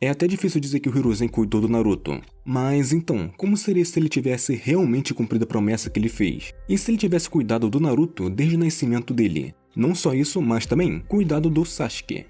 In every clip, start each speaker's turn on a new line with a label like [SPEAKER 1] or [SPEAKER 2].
[SPEAKER 1] É até difícil dizer que o Hiruzen cuidou do Naruto. Mas então, como seria se ele tivesse realmente cumprido a promessa que ele fez? E se ele tivesse cuidado do Naruto desde o nascimento dele? Não só isso, mas também cuidado do Sasuke.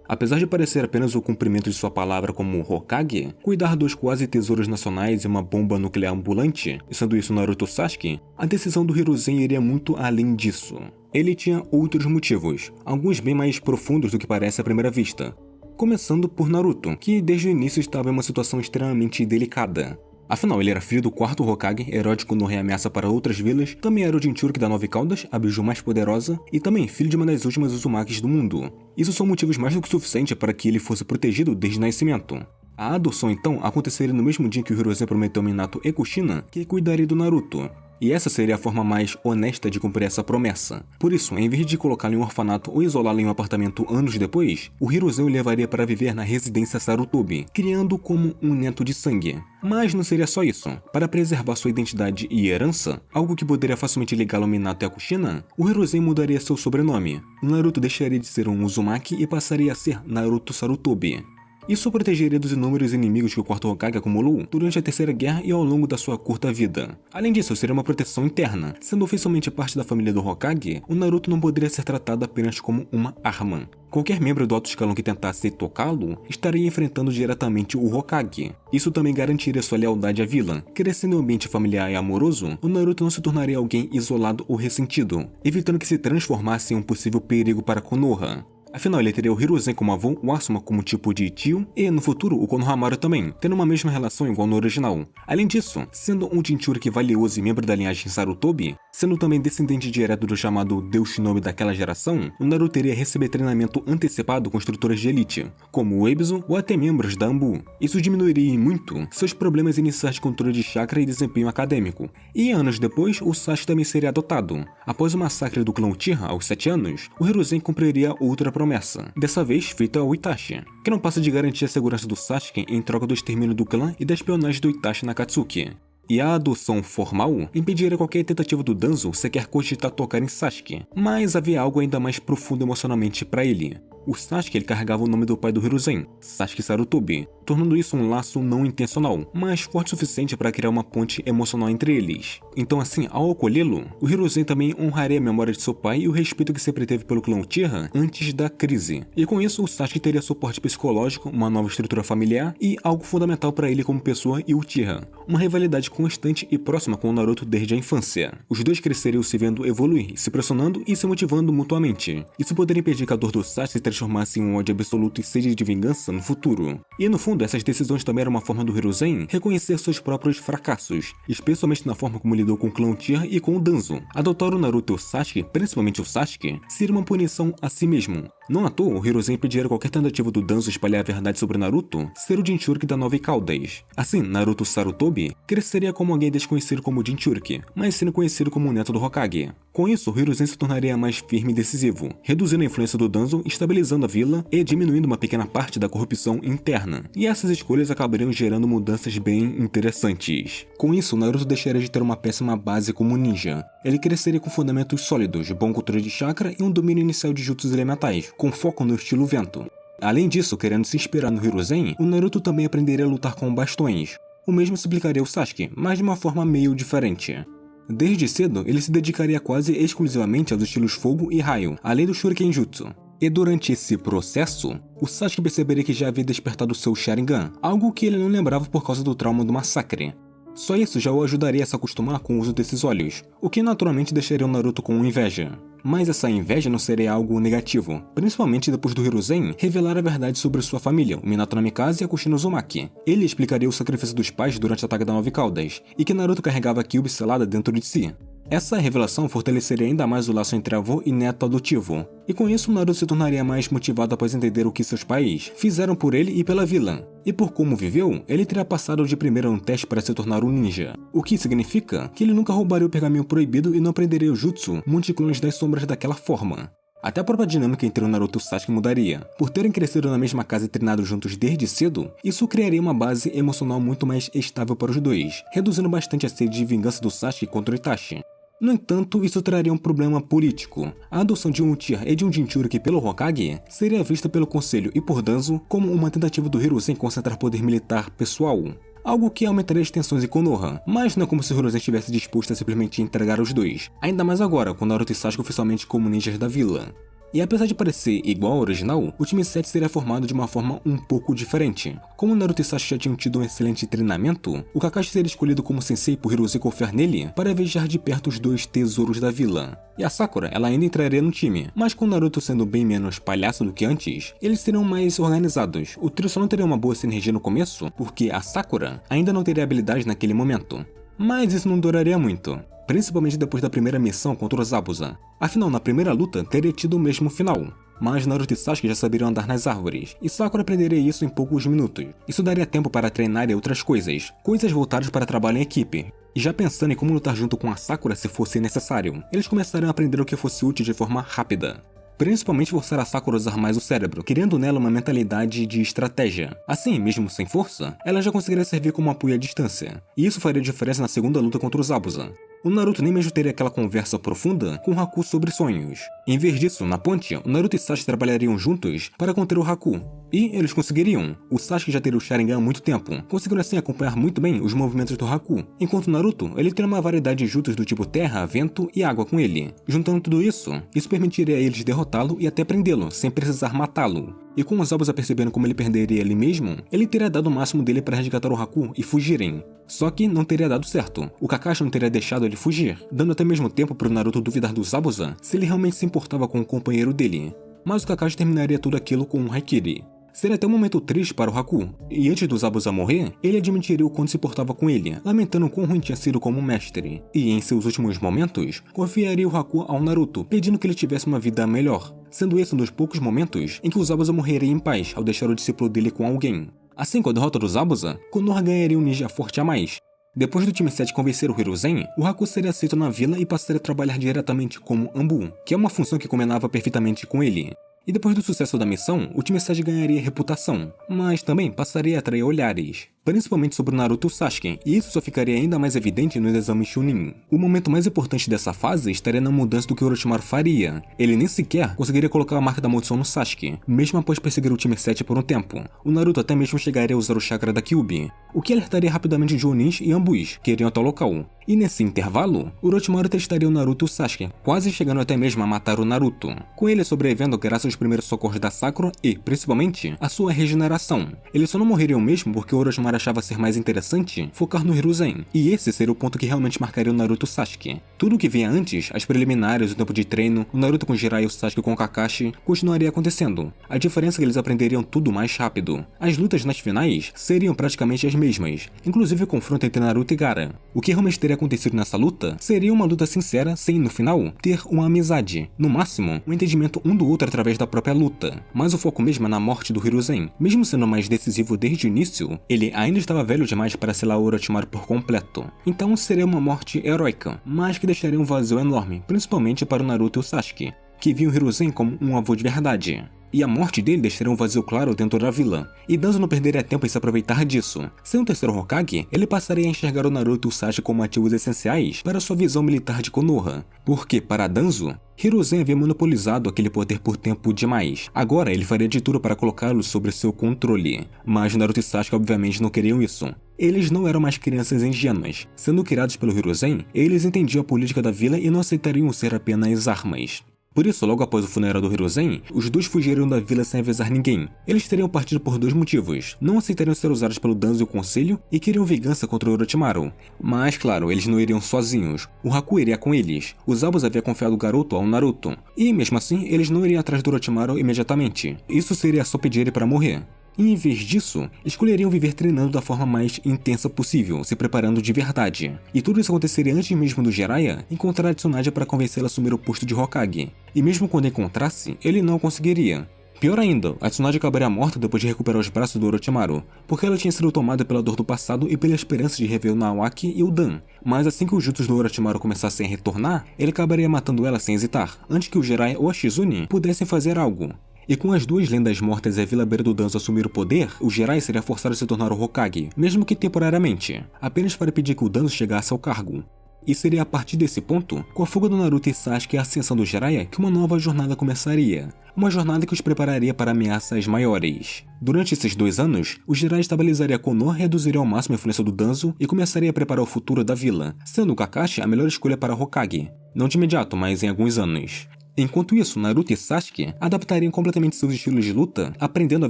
[SPEAKER 1] Apesar de parecer apenas o cumprimento de sua palavra como Hokage, cuidar dos quase tesouros nacionais e uma bomba nuclear ambulante, sendo isso Naruto Sasuke, a decisão do Hiruzen iria muito além disso. Ele tinha outros motivos, alguns bem mais profundos do que parece à primeira vista. Começando por Naruto, que desde o início estava em uma situação extremamente delicada. Afinal, ele era filho do quarto Hokage, herói de Konoha ameaça para outras vilas, também era o Jinchuriki da Nove Caudas, a biju mais poderosa, e também filho de uma das últimas Uzumakis do mundo. Isso são motivos mais do que suficientes para que ele fosse protegido desde o nascimento. A adoção então aconteceria no mesmo dia que o Hiruzen prometeu a Minato e Kushina que cuidaria do Naruto. E essa seria a forma mais honesta de cumprir essa promessa. Por isso, em vez de colocá-lo em um orfanato ou isolá-lo em um apartamento anos depois, o Hiruzen o levaria para viver na residência Sarutobi, criando-o como um neto de sangue. Mas não seria só isso. Para preservar sua identidade e herança, algo que poderia facilmente ligá-lo ao Minato e a Kushina, o Hiruzen mudaria seu sobrenome. Naruto deixaria de ser um Uzumaki e passaria a ser Naruto Sarutobi. Isso protegeria dos inúmeros inimigos que o quarto Hokage acumulou durante a Terceira Guerra e ao longo da sua curta vida. Além disso, seria uma proteção interna. Sendo oficialmente parte da família do Hokage, o Naruto não poderia ser tratado apenas como uma arma. Qualquer membro do alto escalão que tentasse tocá-lo estaria enfrentando diretamente o Hokage. Isso também garantiria sua lealdade à vila. Crescendo em um ambiente familiar e amoroso, o Naruto não se tornaria alguém isolado ou ressentido, evitando que se transformasse em um possível perigo para Konoha. Afinal, ele teria o Hiruzen como avô, o Asuma como tipo de tio, e no futuro o Konohamaru também, tendo uma mesma relação igual no original. Além disso, sendo um Jinchuriki valioso e membro da linhagem Sarutobi, sendo também descendente direto do chamado Deus Shinobi daquela geração, o Naruto teria receber treinamento antecipado com instrutores de elite, como o Ebisu ou até membros da Anbu. Isso diminuiria muito seus problemas iniciais de controle de chakra e desempenho acadêmico. E anos depois, o Sasuke também seria adotado. Após o massacre do clã Uchiha aos 7 anos, o Hiruzen cumpriria outra promessa, dessa vez feita ao Itachi, que não passa de garantir a segurança do Sasuke em troca do extermínio do clã e da espionagem do Itachi Nakatsuki. E a adoção formal impediria qualquer tentativa do Danzo sequer cogitar tocar em Sasuke, mas havia algo ainda mais profundo emocionalmente para ele. O Sasuke ele carregava o nome do pai do Hiruzen, Sasuke Sarutobi, tornando isso um laço não intencional, mas forte o suficiente para criar uma ponte emocional entre eles. Então assim, ao acolhê-lo, o Hiruzen também honraria a memória de seu pai e o respeito que sempre teve pelo clã Uchiha antes da crise. E com isso, o Sasuke teria suporte psicológico, uma nova estrutura familiar e algo fundamental para ele como pessoa e Uchiha, uma rivalidade constante e próxima com o Naruto desde a infância. Os dois cresceriam se vendo evoluir, se pressionando e se motivando mutuamente. Isso poderia impedir que a dor do Sasuke se transformasse em um ódio absoluto e sede de vingança no futuro. E no fundo, essas decisões também eram uma forma do Hiruzen reconhecer seus próprios fracassos, especialmente na forma como lidou com o clã Uchiha e com o Danzo. Adotar o Naruto e o Sasuke, principalmente o Sasuke, seria uma punição a si mesmo. Não à toa, o Hiruzen impediria qualquer tentativa do Danzo espalhar a verdade sobre Naruto ser o Jinchuriki da Nove Caudas. Assim, Naruto Sarutobi cresceria como alguém desconhecido como Jinchuriki, mas sendo conhecido como o neto do Hokage. Com isso, o Hiruzen se tornaria mais firme e decisivo, reduzindo a influência do Danzo, estabilizando a vila e diminuindo uma pequena parte da corrupção interna. E essas escolhas acabariam gerando mudanças bem interessantes. Com isso, Naruto deixaria de ter uma péssima base como ninja. Ele cresceria com fundamentos sólidos, bom controle de chakra e um domínio inicial de jutsus elementais, com foco no estilo vento. Além disso, querendo se inspirar no Hiruzen, o Naruto também aprenderia a lutar com bastões. O mesmo se aplicaria ao Sasuke, mas de uma forma meio diferente. Desde cedo, ele se dedicaria quase exclusivamente aos estilos fogo e raio, além do Shuriken Jutsu. E durante esse processo, o Sasuke perceberia que já havia despertado seu Sharingan, algo que ele não lembrava por causa do trauma do massacre. Só isso já o ajudaria a se acostumar com o uso desses olhos, o que naturalmente deixaria o Naruto com inveja. Mas essa inveja não seria algo negativo, principalmente depois do Hiruzen revelar a verdade sobre sua família, o Minato Namikaze e a Kushina Uzumaki. Ele explicaria o sacrifício dos pais durante o ataque da Nove Caudas, e que Naruto carregava a Kyuubi selada dentro de si. Essa revelação fortaleceria ainda mais o laço entre avô e neto adotivo, e com isso Naruto se tornaria mais motivado após entender o que seus pais fizeram por ele e pela vila. E por como viveu, ele teria passado de primeira um teste para se tornar um ninja, o que significa que ele nunca roubaria o pergaminho proibido e não aprenderia o jutsu Monte-Clones das Sombras daquela forma. Até a própria dinâmica entre o Naruto e o Sasuke mudaria. Por terem crescido na mesma casa e treinado juntos desde cedo, isso criaria uma base emocional muito mais estável para os dois, reduzindo bastante a sede de vingança do Sasuke contra o Itachi. No entanto, isso traria um problema político. A adoção de um Uchiha e de um Jinchuriki pelo Hokage seria vista pelo Conselho e por Danzo como uma tentativa do Hiruzen concentrar poder militar pessoal. Algo que aumentaria as tensões em Konoha, mas não é como se o Hiruzen estivesse disposto a simplesmente entregar os dois. Ainda mais agora, com Naruto e Sasuke oficialmente como ninjas da vila. E apesar de parecer igual ao original, o time 7 seria formado de uma forma um pouco diferente. Como Naruto e Sasuke já tinham tido um excelente treinamento, o Kakashi seria escolhido como sensei por Hiruzen confiar nele para vigiar de perto os dois tesouros da vila. E a Sakura, ela ainda entraria no time, mas com Naruto sendo bem menos palhaço do que antes, eles seriam mais organizados. O trio só não teria uma boa sinergia no começo, porque a Sakura ainda não teria habilidade naquele momento. Mas isso não duraria muito, principalmente depois da primeira missão contra os Zabuza. Afinal, na primeira luta teria tido o mesmo final, mas Naruto e Sasuke já saberiam andar nas árvores, e Sakura aprenderia isso em poucos minutos. Isso daria tempo para treinar e outras coisas voltadas para trabalho em equipe. E já pensando em como lutar junto com a Sakura se fosse necessário, eles começariam a aprender o que fosse útil de forma rápida. Principalmente forçar a Sakura a usar mais o cérebro, criando nela uma mentalidade de estratégia. Assim, mesmo sem força, ela já conseguiria servir como apoio à distância, e isso faria diferença na segunda luta contra os Zabuza. O Naruto nem mesmo teria aquela conversa profunda com o Haku sobre sonhos. Em vez disso, na ponte, o Naruto e Sasuke trabalhariam juntos para conter o Haku. E eles conseguiriam. O Sasuke já teria o Sharingan há muito tempo, conseguindo assim acompanhar muito bem os movimentos do Haku, enquanto o Naruto, ele teria uma variedade de jutsus do tipo terra, vento e água com ele. Juntando tudo isso permitiria a eles derrotá-lo e até prendê-lo, sem precisar matá-lo. E com os Zabuza percebendo como ele perderia ele mesmo, ele teria dado o máximo dele para resgatar o Haku e fugirem. Só que não teria dado certo. O Kakashi não teria deixado ele fugir, dando até mesmo tempo para o Naruto duvidar do Zabuza se ele realmente se importava com o companheiro dele. Mas o Kakashi terminaria tudo aquilo com um Haikiri. Seria até um momento triste para o Haku, e antes do Zabuza morrer, ele admitiria o quanto se portava com ele, lamentando o quão ruim tinha sido como mestre. E em seus últimos momentos, confiaria o Haku ao Naruto, pedindo que ele tivesse uma vida melhor, sendo esse um dos poucos momentos em que o Zabuza morreria em paz ao deixar o discípulo dele com alguém. Assim, com a derrota do Zabuza, Konoha ganharia um ninja forte a mais. Depois do time 7 convencer o Hiruzen, o Haku seria aceito na vila e passaria a trabalhar diretamente como Anbu, que é uma função que combinava perfeitamente com ele. E depois do sucesso da missão, o time 7 ganharia reputação, mas também passaria a atrair olhares, principalmente sobre o Naruto e o Sasuke, e isso só ficaria ainda mais evidente nos exames Chunin. O momento mais importante dessa fase estaria na mudança do que Orochimaru faria. Ele nem sequer conseguiria colocar a marca da maldição no Sasuke, mesmo após perseguir o time 7 por um tempo. O Naruto até mesmo chegaria a usar o chakra da Kyuubi, o que alertaria rapidamente Jonins e Anbus, que iriam até o local. E nesse intervalo, Orochimaru testaria o Naruto e o Sasuke, quase chegando até mesmo a matar o Naruto, com ele sobrevivendo graças aos primeiros socorros da Sakura e, principalmente, a sua regeneração. Eles só não morreriam mesmo porque Orochimaru achava ser mais interessante focar no Hiruzen, e esse seria o ponto que realmente marcaria o Naruto e o Sasuke. Tudo o que vinha antes, as preliminares, o tempo de treino, o Naruto com Jiraiya e o Sasuke com o Kakashi, continuaria acontecendo. A diferença é que eles aprenderiam tudo mais rápido. As lutas nas finais seriam praticamente as mesmas, inclusive o confronto entre Naruto e Gaara. O que realmente teria acontecido nessa luta seria uma luta sincera sem, no final, ter uma amizade. No máximo, um entendimento um do outro através da própria luta. Mas o foco mesmo é na morte do Hiruzen. Mesmo sendo mais decisivo desde o início, ele ainda estava velho demais para selar o Orochimaru por completo. Então seria uma morte heróica, mas que deixaria um vazio enorme, principalmente para o Naruto e o Sasuke, que viam o Hiruzen como um avô de verdade. E a morte dele deixaria um vazio claro dentro da vila, e Danzo não perderia tempo em se aproveitar disso. Sem o terceiro Hokage, ele passaria a enxergar o Naruto e o Sasuke como ativos essenciais para sua visão militar de Konoha, porque, para Danzo, Hiruzen havia monopolizado aquele poder por tempo demais. Agora ele faria de tudo para colocá-lo sob seu controle, mas Naruto e Sasuke obviamente não queriam isso. Eles não eram mais crianças ingênuas. Sendo criados pelo Hiruzen, eles entendiam a política da vila e não aceitariam ser apenas armas. Por isso, logo após o funeral do Hiruzen, os dois fugiriam da vila sem avisar ninguém. Eles teriam partido por dois motivos: não aceitariam ser usados pelo Danzo e o Conselho e queriam vingança contra o Orochimaru. Mas, claro, eles não iriam sozinhos. O Haku iria com eles. O Zabuza havia confiado o garoto ao Naruto. E, mesmo assim, eles não iriam atrás do Orochimaru imediatamente. Isso seria só pedir ele para morrer. E, em vez disso, escolheriam viver treinando da forma mais intensa possível, se preparando de verdade. E tudo isso aconteceria antes mesmo do Jiraiya encontrar a Tsunade para convencê-la a assumir o posto de Hokage. E mesmo quando encontrasse, ele não conseguiria. Pior ainda, a Tsunade acabaria morta depois de recuperar os braços do Orochimaru, porque ela tinha sido tomada pela dor do passado e pela esperança de rever o Naoaki e o Dan. Mas assim que os jutsus do Orochimaru começassem a retornar, ele acabaria matando ela sem hesitar, antes que o Jiraiya ou a Shizune pudessem fazer algo. E com as duas lendas mortas e a Vila Beira do Danzo assumir o poder, o Jiraiya seria forçado a se tornar o Hokage, mesmo que temporariamente, apenas para pedir que o Danzo chegasse ao cargo. E seria a partir desse ponto, com a fuga do Naruto e Sasuke e a ascensão do Jiraiya, que uma nova jornada começaria. Uma jornada que os prepararia para ameaças maiores. Durante esses 2 anos, o Jiraiya estabilizaria Konoha, reduziria ao máximo a influência do Danzo e começaria a preparar o futuro da vila, sendo o Kakashi a melhor escolha para Hokage. Não de imediato, mas em alguns anos. Enquanto isso, Naruto e Sasuke adaptariam completamente seus estilos de luta, aprendendo a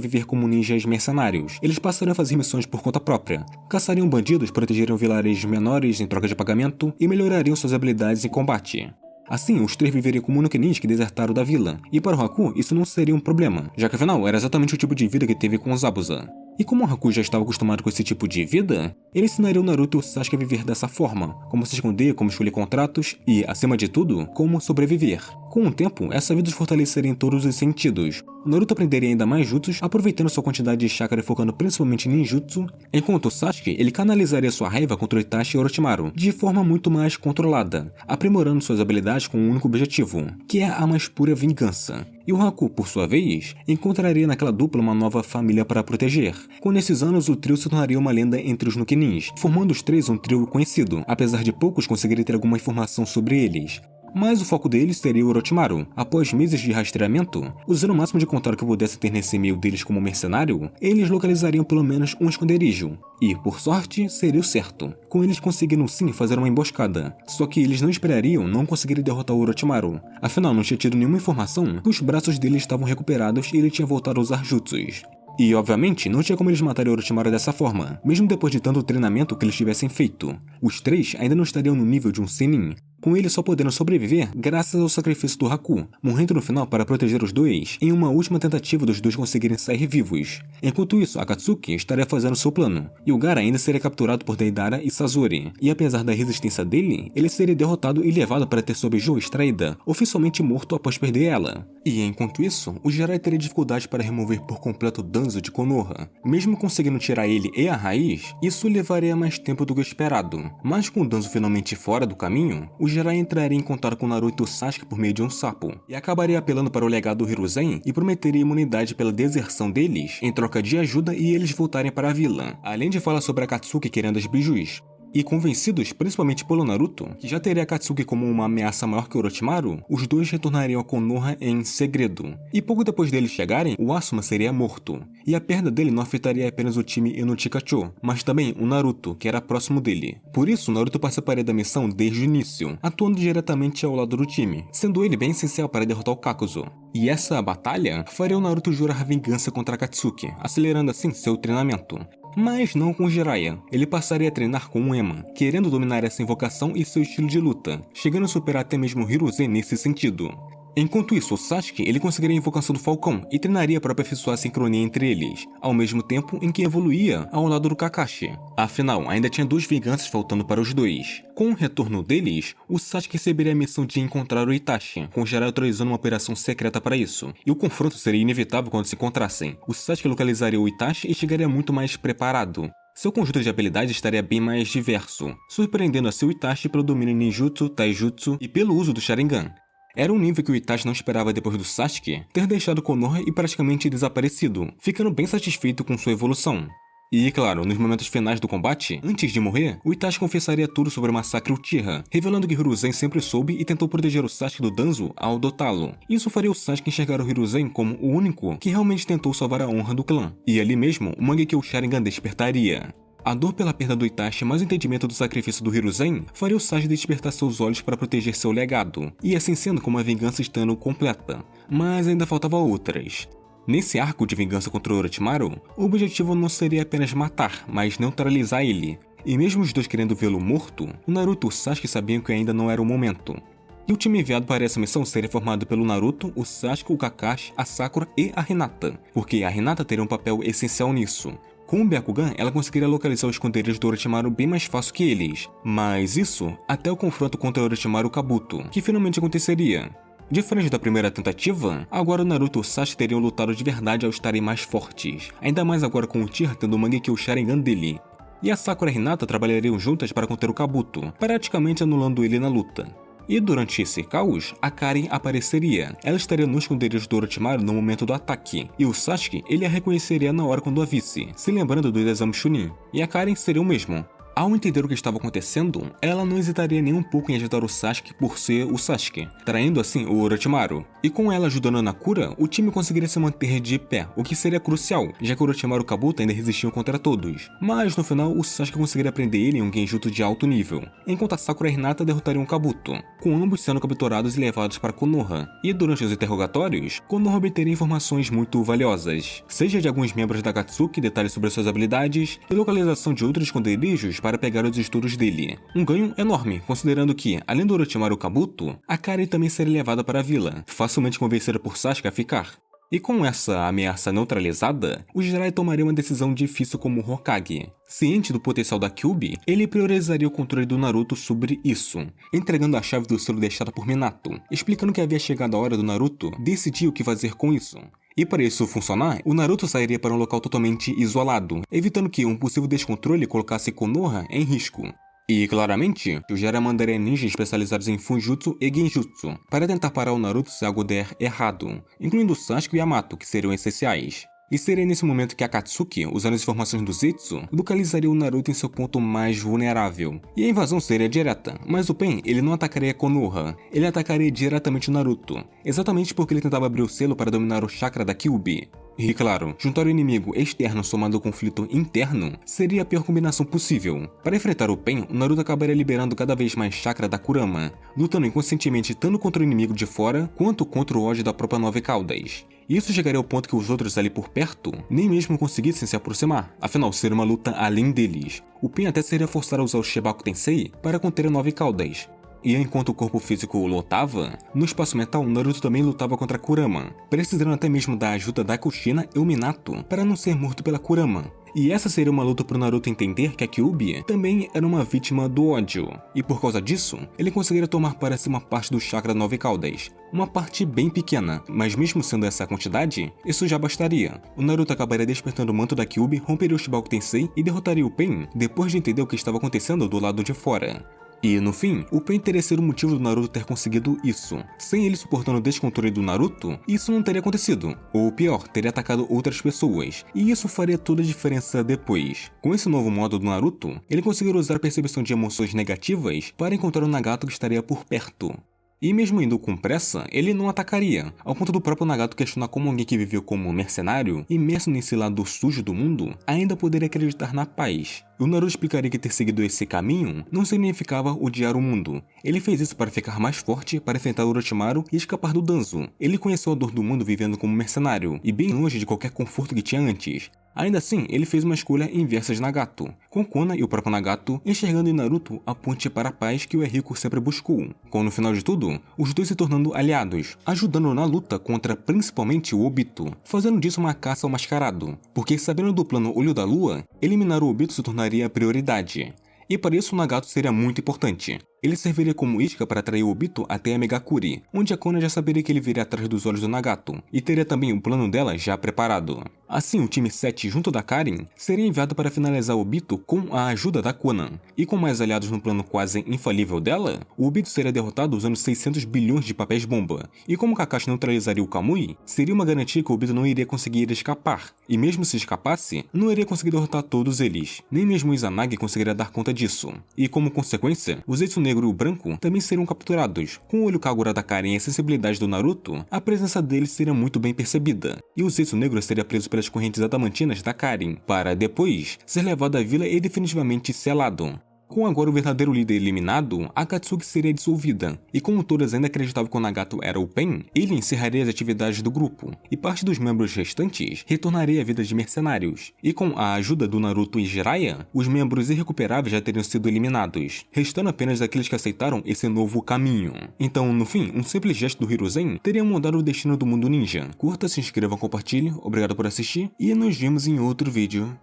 [SPEAKER 1] viver como ninjas mercenários. Eles passariam a fazer missões por conta própria, caçariam bandidos, protegeriam vilarejos menores em troca de pagamento e melhorariam suas habilidades em combate. Assim, os 3 viveriam como Nukinin que desertaram da vila, e para o Haku isso não seria um problema, já que afinal era exatamente o tipo de vida que teve com o Zabuza. E como o Haku já estava acostumado com esse tipo de vida, ele ensinaria o Naruto e o Sasuke a viver dessa forma, como se esconder, como escolher contratos e, acima de tudo, como sobreviver. Com o tempo, essa vida os fortaleceria em todos os sentidos. O Naruto aprenderia ainda mais jutsus, aproveitando sua quantidade de chakra e focando principalmente em ninjutsu, enquanto o Sasuke ele canalizaria sua raiva contra o Itachi e Orochimaru, de forma muito mais controlada, aprimorando suas habilidades com um único objetivo, que é a mais pura vingança. E o Haku, por sua vez, encontraria naquela dupla uma nova família para proteger. Com nesses anos, o trio se tornaria uma lenda entre os Nukinins, formando os 3 um trio conhecido, apesar de poucos conseguirem ter alguma informação sobre eles. Mas o foco deles seria o Orochimaru. Após meses de rastreamento, usando o máximo de contato que pudesse ter nesse e-mail deles como mercenário, eles localizariam pelo menos um esconderijo. E, por sorte, seria o certo. Com eles conseguindo sim fazer uma emboscada. Só que eles não esperariam não conseguirem derrotar o Orochimaru. Afinal, não tinha tido nenhuma informação que os braços dele estavam recuperados e ele tinha voltado a usar jutsus. E, obviamente, não tinha como eles matarem o Orochimaru dessa forma, mesmo depois de tanto treinamento que eles tivessem feito. Os 3 ainda não estariam no nível de um Sennin, com ele só podendo sobreviver graças ao sacrifício do Haku, morrendo no final para proteger os 2 em uma última tentativa dos 2 conseguirem sair vivos. Enquanto isso, Akatsuki estaria fazendo seu plano, e o Gaara ainda seria capturado por Deidara e Sasori, e apesar da resistência dele, ele seria derrotado e levado para ter sua Biju extraída, oficialmente morto após perder ela. E enquanto isso, o Jiraiya teria dificuldade para remover por completo o Danzo de Konoha. Mesmo conseguindo tirar ele e a raiz, isso levaria mais tempo do que o esperado, mas com o Danzo finalmente fora do caminho, o Jiraiya entraria em contato com Naruto e o Sasuke por meio de um sapo, e acabaria apelando para o legado do Hiruzen e prometeria imunidade pela deserção deles, em troca de ajuda e eles voltarem para a vila, além de falar sobre Akatsuki querendo as bijus. E convencidos principalmente pelo Naruto, que já teria Akatsuki como uma ameaça maior que Orochimaru, os 2 retornariam a Konoha em segredo. E pouco depois deles chegarem, o Asuma seria morto. E a perda dele não afetaria apenas o time Inochikacho, mas também o Naruto, que era próximo dele. Por isso, o Naruto participaria da missão desde o início, atuando diretamente ao lado do time, sendo ele bem essencial para derrotar o Kakuzu. E essa batalha faria o Naruto jurar vingança contra Akatsuki, acelerando assim seu treinamento. Mas não com o Jiraiya, ele passaria a treinar com o Ema, querendo dominar essa invocação e seu estilo de luta, chegando a superar até mesmo o Hiruzen nesse sentido. Enquanto isso, o Sasuke ele conseguiria a invocação do Falcão e treinaria para aperfeiçoar a sincronia entre eles, ao mesmo tempo em que evoluía ao lado do Kakashi. Afinal, ainda tinha 2 vinganças faltando para os 2. Com o retorno deles, o Sasuke receberia a missão de encontrar o Itachi, com o Jiraiya autorizando uma operação secreta para isso, e o confronto seria inevitável quando se encontrassem. O Sasuke localizaria o Itachi e chegaria muito mais preparado. Seu conjunto de habilidades estaria bem mais diverso, surpreendendo assim o Itachi pelo domínio ninjutsu, taijutsu e pelo uso do Sharingan. Era um nível que o Itachi não esperava depois do Sasuke ter deixado Konoha e praticamente desaparecido, ficando bem satisfeito com sua evolução. E, claro, nos momentos finais do combate, antes de morrer, o Itachi confessaria tudo sobre o massacre Uchiha, revelando que Hiruzen sempre soube e tentou proteger o Sasuke do Danzo ao adotá-lo. Isso faria o Sasuke enxergar o Hiruzen como o único que realmente tentou salvar a honra do clã. E ali mesmo, o Mangekyo Sharingan despertaria. A dor pela perda do Itachi mais o entendimento do sacrifício do Hiruzen faria o Sasuke despertar seus olhos para proteger seu legado, e assim sendo como a vingança estando completa. Mas ainda faltavam outras. Nesse arco de vingança contra o Orochimaru, o objetivo não seria apenas matar, mas neutralizar ele. E mesmo os 2 querendo vê-lo morto, o Naruto e o Sasuke sabiam que ainda não era o momento. E o time enviado para essa missão seria formado pelo Naruto, o Sasuke, o Kakashi, a Sakura e a Hinata, porque a Hinata teria um papel essencial nisso. Com o Byakugan, ela conseguiria localizar os esconderijos do Orochimaru bem mais fácil que eles, mas isso até o confronto contra o Orochimaru Kabuto, que finalmente aconteceria. Diferente da primeira tentativa, agora o Naruto e o Sasuke teriam lutado de verdade ao estarem mais fortes, ainda mais agora com o Uchiha tendo o Mangekyo Sharingan dele. E a Sakura e a Hinata trabalhariam juntas para conter o Kabuto, praticamente anulando ele na luta. E durante esse caos, a Karin apareceria. Ela estaria no esconderijo do Orochimaru no momento do ataque, e o Sasuke ele a reconheceria na hora quando a visse, se lembrando do exame Chunin. E a Karin seria o mesmo. Ao entender o que estava acontecendo, ela não hesitaria nem um pouco em ajudar o Sasuke por ser o Sasuke, traindo assim o Orochimaru. E com ela ajudando na cura, o time conseguiria se manter de pé, o que seria crucial, já que Orochimaru e Kabuto ainda resistiam contra todos. Mas no final, o Sasuke conseguiria prender ele em um genjutsu de alto nível, enquanto a Sakura e Hinata derrotariam Kabuto, com ambos sendo capturados e levados para Konoha. E durante os interrogatórios, Konoha obteria informações muito valiosas, seja de alguns membros da Akatsuki, detalhes sobre suas habilidades e localização de outros esconderijos para pegar os estudos dele. Um ganho enorme, considerando que, além do Orochimaru e Kabuto, a Karin também seria levada para a vila, facilmente convencida por Sasuke a ficar. E com essa ameaça neutralizada, o Jiraiya tomaria uma decisão difícil como Hokage. Ciente do potencial da Kyuubi, ele priorizaria o controle do Naruto sobre isso, entregando a chave do selo deixada por Minato, explicando que havia chegado a hora do Naruto decidir o que fazer com isso. E para isso funcionar, o Naruto sairia para um local totalmente isolado, evitando que um possível descontrole colocasse Konoha em risco. E, claramente, o Jiraiya mandaria ninjas especializados em Funjutsu e Genjutsu, para tentar parar o Naruto se algo der errado, incluindo Sasuke e Yamato, que seriam essenciais. E seria nesse momento que Akatsuki, usando as informações do Zetsu, localizaria o Naruto em seu ponto mais vulnerável. E a invasão seria direta, mas o Pain ele não atacaria Konoha, ele atacaria diretamente o Naruto, exatamente porque ele tentava abrir o selo para dominar o chakra da Kyuubi. E claro, juntar o inimigo externo somado ao conflito interno seria a pior combinação possível. Para enfrentar o Pain, o Naruto acabaria liberando cada vez mais chakra da Kurama, lutando inconscientemente tanto contra o inimigo de fora, quanto contra o ódio da própria Nove Caudas. Isso chegaria ao ponto que os outros ali por perto nem mesmo conseguissem se aproximar, afinal seria uma luta além deles. O Pain até seria forçado a usar o Shibaku Tensei para conter a Nove Caudas. E enquanto o corpo físico lutava, no espaço mental Naruto também lutava contra Kurama, precisando até mesmo da ajuda da Kushina e o Minato para não ser morto pela Kurama. E essa seria uma luta para o Naruto entender que a Kyuubi também era uma vítima do ódio, e por causa disso, ele conseguiria tomar para si uma parte do chakra Nove Caudas, uma parte bem pequena, mas mesmo sendo essa a quantidade, isso já bastaria. O Naruto acabaria despertando o manto da Kyuubi, romperia o Shibaku Tensei e derrotaria o Pain depois de entender o que estava acontecendo do lado de fora. E, no fim, o Pain teria sido o motivo do Naruto ter conseguido isso. Sem ele suportando o descontrole do Naruto, isso não teria acontecido. Ou pior, teria atacado outras pessoas. E isso faria toda a diferença depois. Com esse novo modo do Naruto, ele conseguiria usar a percepção de emoções negativas para encontrar o Nagato que estaria por perto. E mesmo indo com pressa, ele não atacaria, ao ponto do próprio Nagato questionar como alguém que viveu como mercenário, imerso nesse lado sujo do mundo, ainda poderia acreditar na paz. O Naruto explicaria que ter seguido esse caminho não significava odiar o mundo. Ele fez isso para ficar mais forte, para enfrentar o Orochimaru e escapar do Danzo. Ele conheceu a dor do mundo vivendo como mercenário, e bem longe de qualquer conforto que tinha antes. Ainda assim, ele fez uma escolha inversa de Nagato, com Kona e o próprio Nagato enxergando em Naruto a ponte para a paz que o Eriko sempre buscou, com no final de tudo, os dois se tornando aliados, ajudando na luta contra principalmente o Obito, fazendo disso uma caça ao mascarado, porque sabendo do plano Olho da Lua, eliminar o Obito se tornaria a prioridade. E para isso o Nagato seria muito importante. Ele serviria como isca para atrair o Obito até a Megakuri, onde a Kona já saberia que ele viria atrás dos olhos do Nagato, e teria também o plano dela já preparado. Assim, o time 7 junto da Karin seria enviado para finalizar o Obito com a ajuda da Kona, e com mais aliados no plano quase infalível dela, o Obito seria derrotado usando 600 bilhões de papéis bomba, e como Kakashi neutralizaria o Kamui, seria uma garantia que o Obito não iria conseguir escapar, e mesmo se escapasse, não iria conseguir derrotar todos eles, nem mesmo o Izanagi conseguiria dar conta disso, e como consequência, os Zetsu Negro e o Branco também seriam capturados. Com o olho Kagura da Karin e a sensibilidade do Naruto, a presença deles seria muito bem percebida, e o Zetsu Negro seria preso pelas correntes adamantinas da Karin, para depois ser levado à vila e definitivamente selado. Com agora o verdadeiro líder eliminado, a Akatsuki seria dissolvida, e como todas ainda acreditavam que o Nagato era o Pain, ele encerraria as atividades do grupo, e parte dos membros restantes retornaria à vida de mercenários. E com a ajuda do Naruto e Jiraiya, os membros irrecuperáveis já teriam sido eliminados, restando apenas aqueles que aceitaram esse novo caminho. Então, no fim, um simples gesto do Hiruzen teria mudado o destino do mundo ninja. Curta, se inscreva, compartilhe, obrigado por assistir, e nos vemos em outro vídeo.